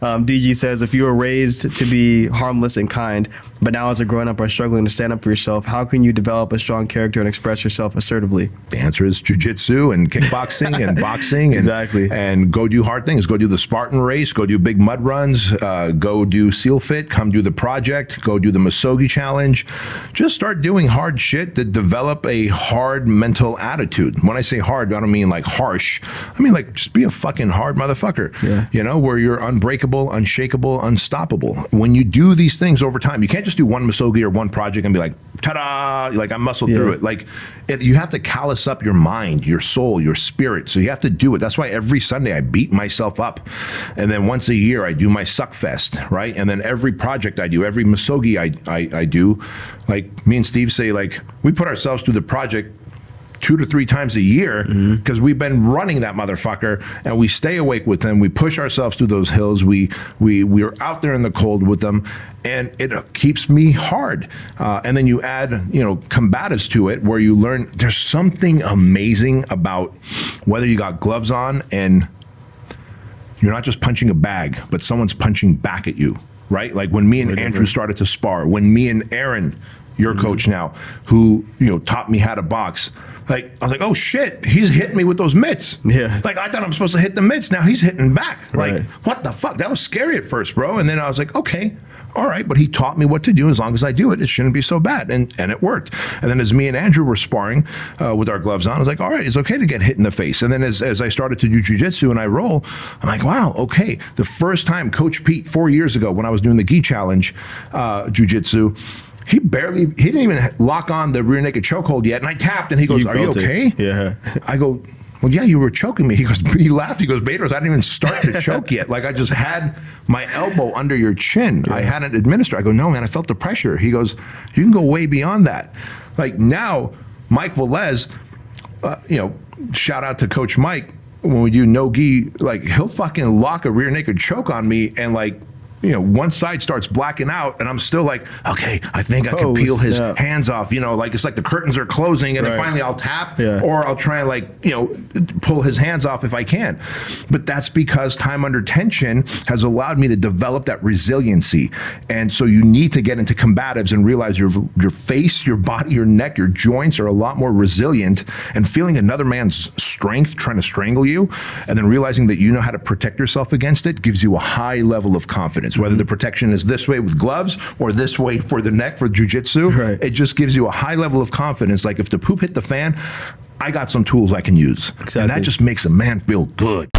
DG says, if you were raised to be harmless and kind, but now as a grown-up are struggling to stand up for yourself, how can you develop a strong character and express yourself assertively? The answer is jiu-jitsu and kickboxing and boxing. Exactly. And go do hard things. Go do the Spartan race. Go do big mud runs. Go do SEAL Fit. Come do the project. Go do the Misogi challenge. Just start doing hard shit to develop a hard mental attitude. When I say hard, I don't mean like harsh. I mean like just be a fucking hard motherfucker. Yeah. You know, where you're unbreakable, unshakable, unstoppable. When you do these things over time, you can't just do one Misogi or one project and be like, ta-da, like I muscled through it. Like you have to callous up your mind, your soul, your spirit. So you have to do it. That's why every Sunday I beat myself up. And then once a year I do my suck fest, right? And then every project I do, every Misogi I do, like me and Steve say, like we put ourselves through the project 2 to 3 times a year because we've been running that motherfucker and we stay awake with them. We push ourselves through those hills. We're out there in the cold with them, and it keeps me hard. And then you add, you know, combatives to it where you learn there's something amazing about whether you got gloves on and you're not just punching a bag, but someone's punching back at you, right? Like when me and Andrew started to spar, when me and Aaron, your coach now, who, you know, taught me how to box, like, I was like, oh shit, he's hitting me with those mitts. Yeah. Like, I thought I'm supposed to hit the mitts. Now he's hitting back. Right. Like, what the fuck? That was scary at first, bro. And then I was like, okay, all right. But he taught me what to do. As long as I do it, it shouldn't be so bad. And it worked. And then as me and Andrew were sparring with our gloves on, I was like, all right, it's okay to get hit in the face. And then as I started to do jiu-jitsu and I roll, I'm like, wow, okay. The first time Coach Pete, 4 years ago, when I was doing the gi challenge, jiu-jitsu, he didn't even lock on the rear naked chokehold yet. And I tapped and he goes, are you okay? Yeah. I go, well, yeah, you were choking me. He goes, he laughed. He goes, Bedros, I didn't even start to choke yet. Like I just had my elbow under your chin. Yeah. I hadn't administered. I go, no, man, I felt the pressure. He goes, you can go way beyond that. Like now, Mike Velez, you know, shout out to Coach Mike, when we do no gi, like he'll fucking lock a rear naked choke on me and like, you know, one side starts blacking out and I'm still like, okay, I think I can peel his hands off, you know, like it's like the curtains are closing and then finally I'll tap or I'll try and like, you know, pull his hands off if I can. But that's because time under tension has allowed me to develop that resiliency. And so you need to get into combatives and realize your face, your body, your neck, your joints are a lot more resilient, and feeling another man's strength trying to strangle you and then realizing that you know how to protect yourself against it gives you a high level of confidence. Whether the protection is this way with gloves or this way for the neck for jiu-jitsu, it just gives you a high level of confidence. Like if the poop hit the fan, I got some tools I can use. Exactly. And that just makes a man feel good.